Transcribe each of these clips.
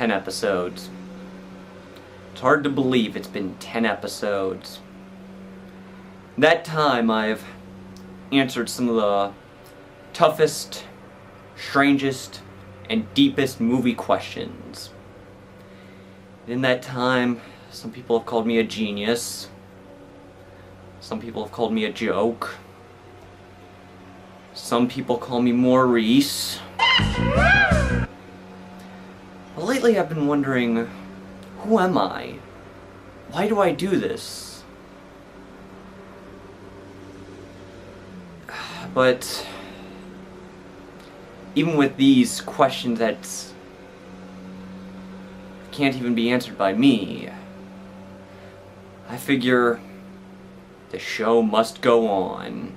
10 episodes. It's hard to believe it's been 10 episodes. That time I've answered some of the toughest, strangest, and deepest movie questions. In that time, some people have called me a genius. Some people have called me a joke. Some people call me Maurice. But lately I've been wondering, who am I? Why do I do this? But even with these questions that can't even be answered by me, I figure the show must go on.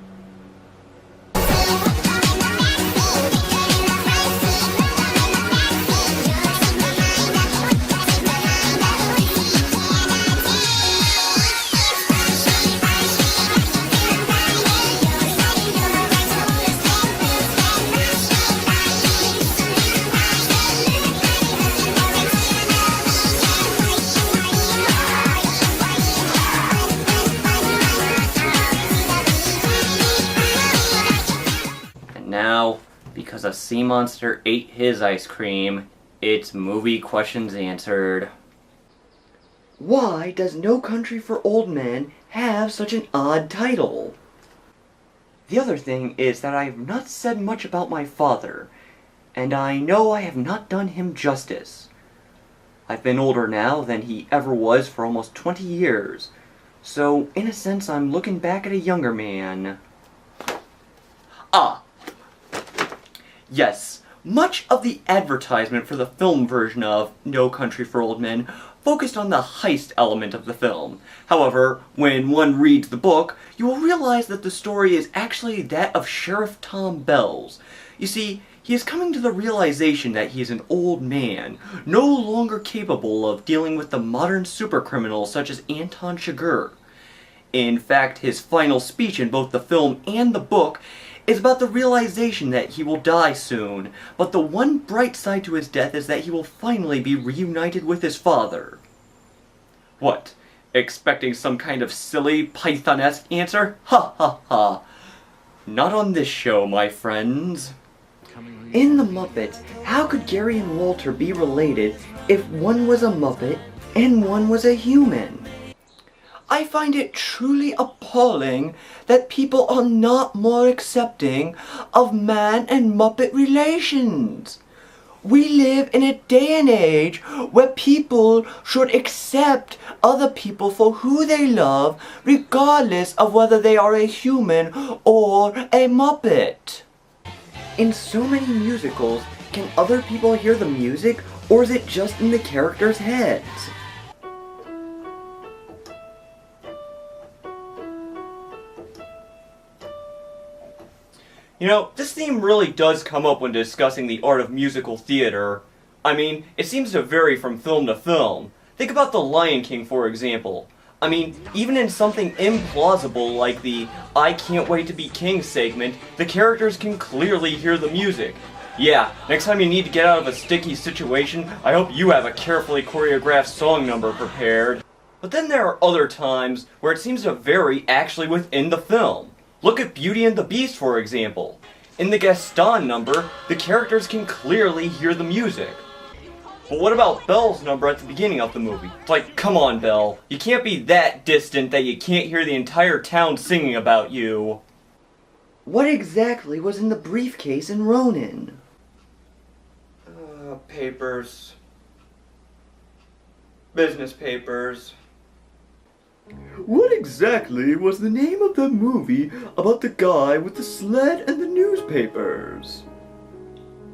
Now, because a sea monster ate his ice cream, it's movie questions answered. Why does No Country for Old Men have such an odd title? The other thing is that I have not said much about my father, and I know I have not done him justice. I've been older now than he ever was for almost 20 years, so in a sense I'm looking back at a younger man. Yes, much of the advertisement for the film version of No Country for Old Men focused on the heist element of the film. However, when one reads the book, you will realize that the story is actually that of Sheriff Tom Bells. You see, he is coming to the realization that he is an old man, no longer capable of dealing with the modern supercriminals such as Anton Chigurh. In fact, his final speech in both the film and the book is about the realization that he will die soon, but the one bright side to his death is that he will finally be reunited with his father. What? Expecting some kind of silly, Python-esque answer? Ha ha ha! Not on this show, my friends. In The Muppets, how could Gary and Walter be related if one was a Muppet and one was a human? I find it truly appalling that people are not more accepting of man and Muppet relations. We live in a day and age where people should accept other people for who they love, regardless of whether they are a human or a Muppet. In so many musicals, can other people hear the music, or is it just in the characters' heads? You know, this theme really does come up when discussing the art of musical theater. I mean, it seems to vary from film to film. Think about The Lion King, for example. I mean, even in something implausible like the I Can't Wait to Be King segment, the characters can clearly hear the music. Yeah, next time you need to get out of a sticky situation, I hope you have a carefully choreographed song number prepared. But then there are other times where it seems to vary actually within the film. Look at Beauty and the Beast, for example. In the Gaston number, the characters can clearly hear the music. But what about Belle's number at the beginning of the movie? It's like, come on, Belle. You can't be that distant that you can't hear the entire town singing about you. What exactly was in the briefcase in Ronin? Papers. Business papers. What exactly was the name of the movie about the guy with the sled and the newspapers?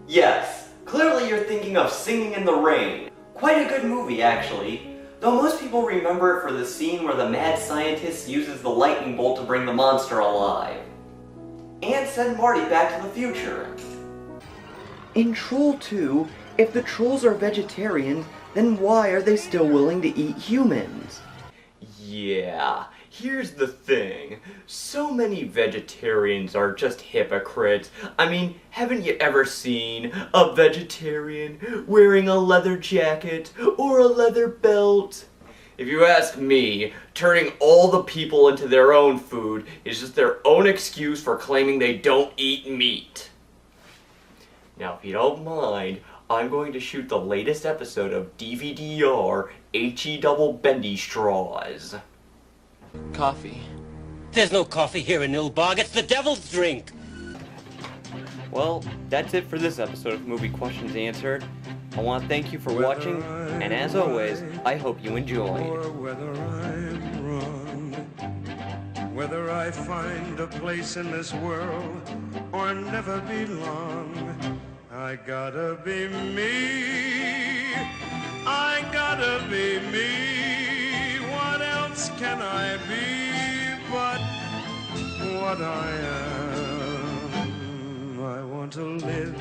Yes, clearly you're thinking of Singing in the Rain. Quite a good movie, actually. Though most people remember it for the scene where the mad scientist uses the lightning bolt to bring the monster alive. And send Marty back to the future. In Troll 2, if the trolls are vegetarian, then why are they still willing to eat humans? Yeah, Here's the thing. So many vegetarians are just hypocrites. I mean, haven't you ever seen a vegetarian wearing a leather jacket or a leather belt? If you ask me, turning all the people into their own food is just their own excuse for claiming they don't eat meat. Now, if you don't mind, I'm going to shoot the latest episode of DVDR HE Double Bendy Straws. Coffee. There's no coffee here in Nilbog. It's the devil's drink. Well, that's it for this episode of Movie Questions Answered. I want to thank you for watching, and as always, I hope you enjoyed. Whether I'm wrong, whether I find a place in this world or never belong, I gotta be me. I gotta be me. What else can I be but what I am? I want to live